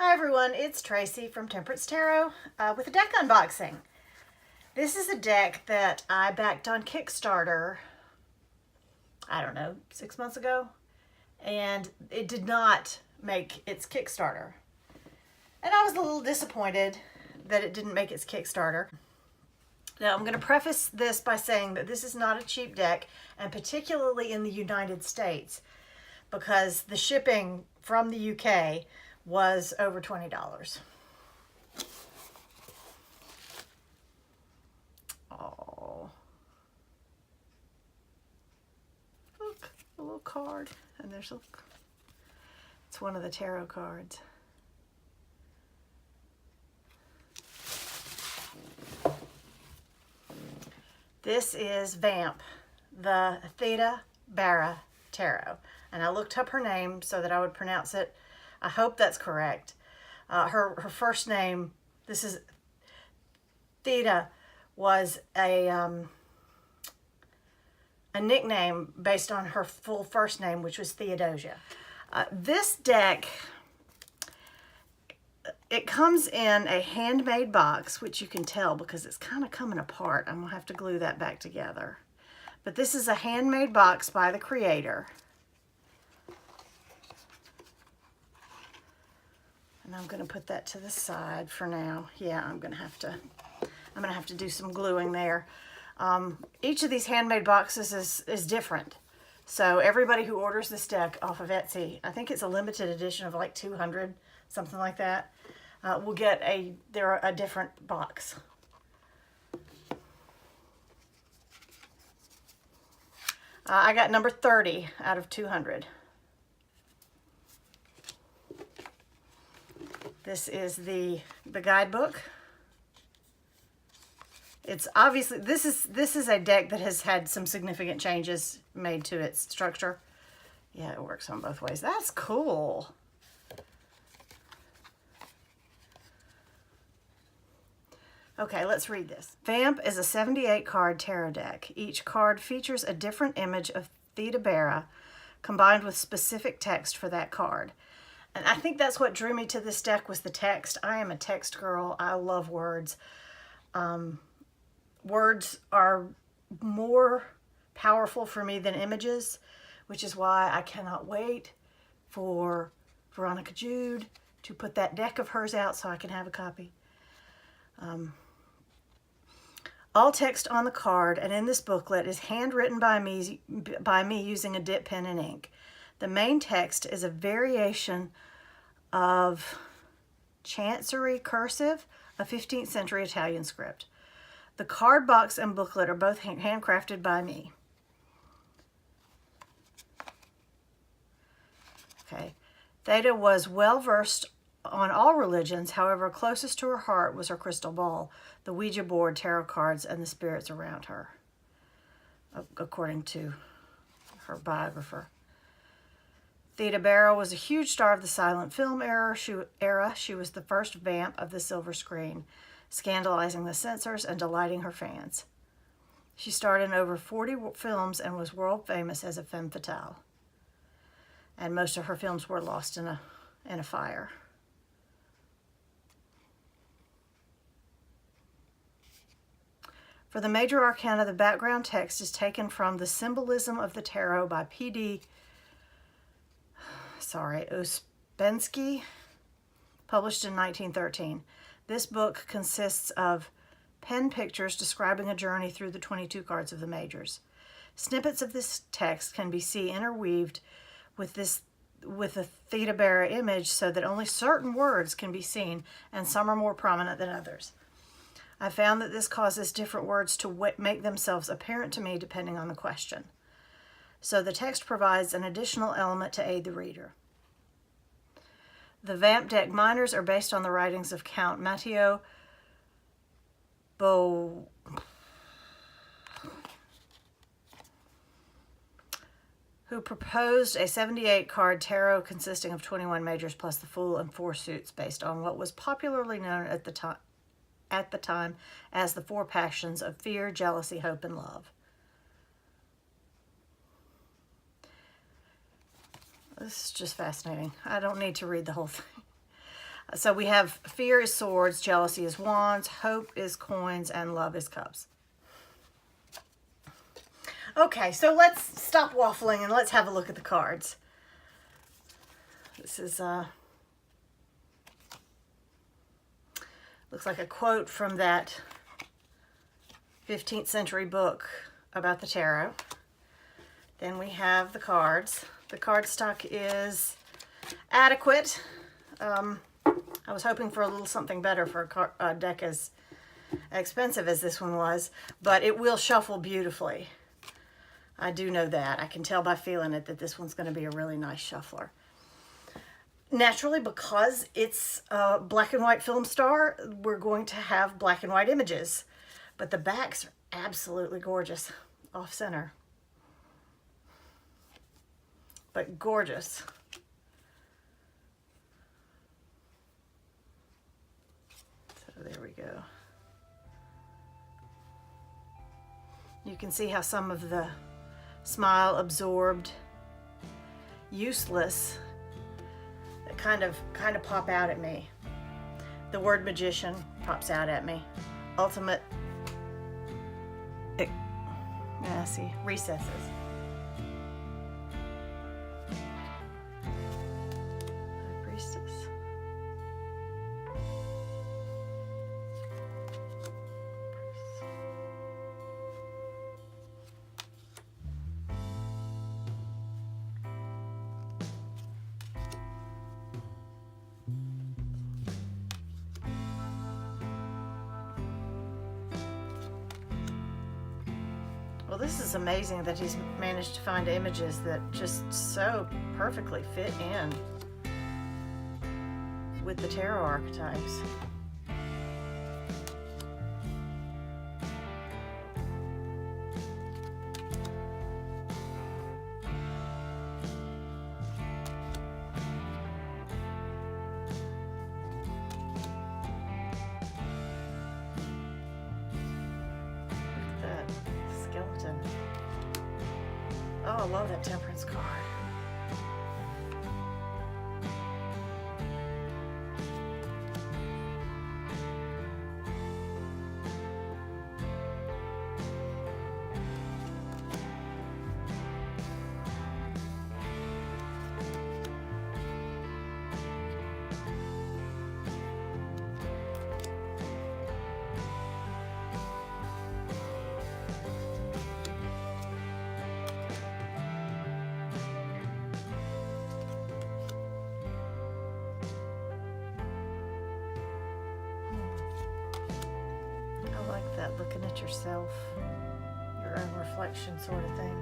Hi everyone, it's Tracy from Tarot with a deck unboxing. This is a deck that I backed on Kickstarter, I don't know, 6 months ago, and it did not make its Kickstarter. And I was a little disappointed that it didn't make its Kickstarter. Now I'm going to preface this by saying that this is not a cheap deck, and particularly in the United States, because the shipping from the UK was over $20. Oh, look, a little card, and there's a, it's one of the tarot cards. This is Vamp, the Theda Bara Tarot, and I looked up her name so that I would pronounce it. I hope that's correct. Her first name, this is Theda, was a nickname based on her full first name, which was Theodosia. This deck, it comes in a handmade box, which you can tell because it's kind of coming apart. I'm gonna have to glue that back together. But this is a handmade box by the creator. And I'm going to put that to the side for now. Yeah, I'm going to have to do some gluing there. Each of these handmade boxes is different. So everybody who orders this deck off of Etsy, I think it's a limited edition of like 200, something like that, will get a different box. I got number 30 out of 200. This is the guidebook. It's obviously, this is a deck that has had some significant changes made to its structure. Yeah, it works on both ways. That's cool. Okay, let's read this. Vamp is a 78 card tarot deck. Each card features a different image of Theda Bara combined with specific text for that card. And I think that's what drew me to this deck, was the text. I am a text girl. I love words. Words are more powerful for me than images, which is why I cannot wait for Veronica Jude to put that deck of hers out so I can have a copy. All text on the card and in this booklet is handwritten by me using a dip pen and ink. The main text is a variation of Chancery cursive, a 15th century Italian script. The card box and booklet are both handcrafted by me. Okay. Theda was well versed on all religions, however, closest to her heart was her crystal ball, the Ouija board, tarot cards, and the spirits around her, according to her biographer. Theda Bara was a huge star of the silent film era. She was the first vamp of the silver screen, scandalizing the censors and delighting her fans. She starred in over 40 films and was world famous as a femme fatale. And most of her films were lost in a fire. For the major arcana, the background text is taken from The Symbolism of the Tarot by Ouspensky, published in 1913. This book consists of pen pictures describing a journey through the 22 cards of the majors. Snippets of this text can be seen interweaved with the Theda Bara image so that only certain words can be seen, and some are more prominent than others. I found that this causes different words to make themselves apparent to me depending on the question. So the text provides an additional element to aid the reader. The Vamp deck minors are based on the writings of Count Matteo who proposed a 78 card tarot consisting of 21 majors plus the Fool and 4 suits, based on what was popularly known at the time as the 4 passions of fear, jealousy, hope, and love. This is just fascinating. I don't need to read the whole thing. So we have fear is swords, jealousy is wands, hope is coins, and love is cups. Okay, so let's stop waffling and let's have a look at the cards. This is looks like a quote from that 15th century book about the tarot. Then we have the cards. The card stock is adequate. I was hoping for a little something better for a deck as expensive as this one was, but it will shuffle beautifully. I do know that. I can tell by feeling it that this one's going to be a really nice shuffler. Naturally, because it's a black and white film star, we're going to have black and white images, but the backs are absolutely gorgeous, off center, but gorgeous. So there we go. You can see how some of the smile absorbed, useless, that kind of pop out at me. The word magician pops out at me. Ultimate, yeah, see, recesses. High priestess. Well, this is amazing that he's managed to find images that just so perfectly fit in with the tarot archetypes. Skeleton. Oh, I love that temperance card. That looking at yourself, your own reflection sort of thing.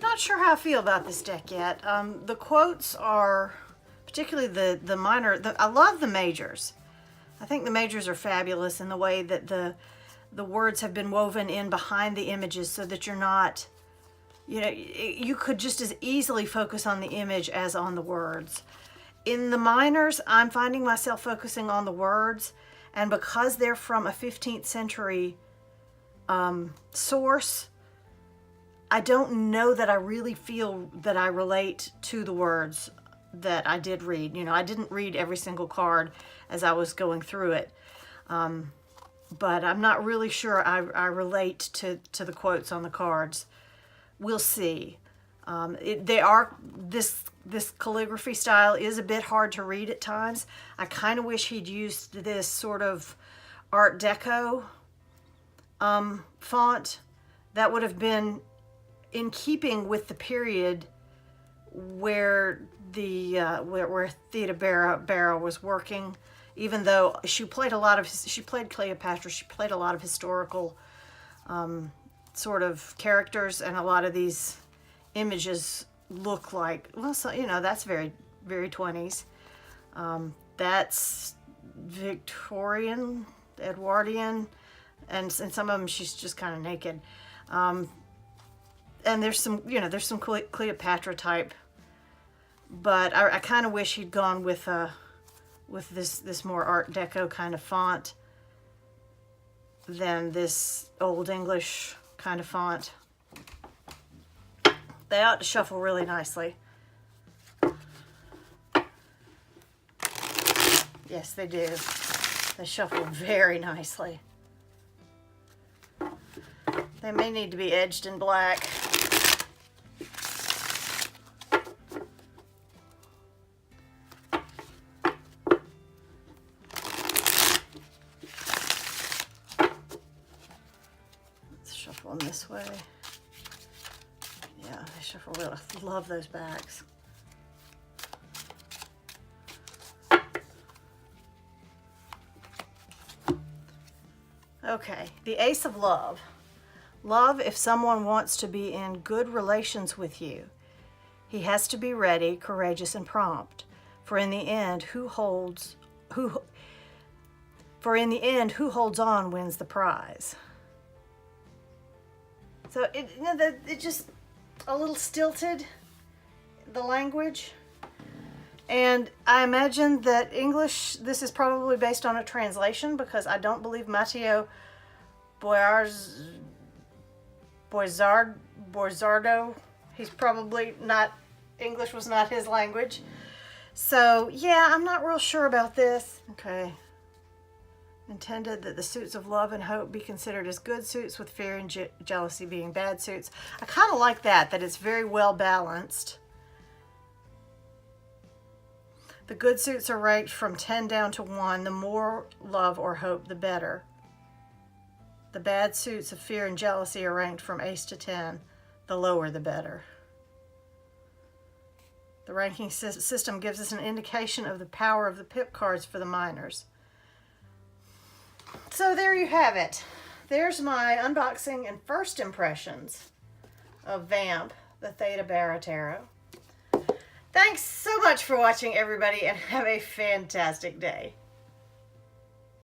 Not sure how I feel about this deck yet. The quotes are, particularly the minor, I love the majors. I think the majors are fabulous in the way that the words have been woven in behind the images so that you're not, you know, you could just as easily focus on the image as on the words. In the minors, I'm finding myself focusing on the words, and because they're from a 15th century source, I don't know that I really feel that I relate to the words that I did read. You know, I didn't read every single card as I was going through it. But I'm not really sure I relate to the quotes on the cards. We'll see. This calligraphy style is a bit hard to read at times. I kind of wish he'd used this sort of Art Deco font. That would have been in keeping with the period where where Theda Bara was working. Even though she played Cleopatra, she played a lot of historical sort of characters, and a lot of these images look like, well, so, you know, that's very, very 20s. That's Victorian, Edwardian, and some of them she's just kind of naked. And there's some, you know, there's some Cleopatra type, but I kind of wish he'd gone with this more Art Deco kind of font than this Old English kind of font. They ought to shuffle really nicely. Yes, they do. They shuffle very nicely. They may need to be edged in black. Let's shuffle them this way. Yeah, they shuffle really. I love those backs. Okay, the Ace of Love. Love, if someone wants to be in good relations with you, he has to be ready, courageous, and prompt. For in the end, who holds on wins the prize. So it just a little stilted, the language. And I imagine that English, this is probably based on a translation, because I don't believe Matteo Boizzardo, he's probably not, English was not his language. So yeah, I'm not real sure about this. Okay. Intended that the suits of love and hope be considered as good suits, with fear and jealousy being bad suits. I kind of like that it's very well balanced. The good suits are ranked from 10 down to 1. The more love or hope, the better. The bad suits of fear and jealousy are ranked from ace to 10. The lower, the better. The ranking system gives us an indication of the power of the pip cards for the minors. So there you have it. There's my unboxing and first impressions of Vamp, the Theda Bara Tarot. Thanks so much for watching, everybody, and have a fantastic day.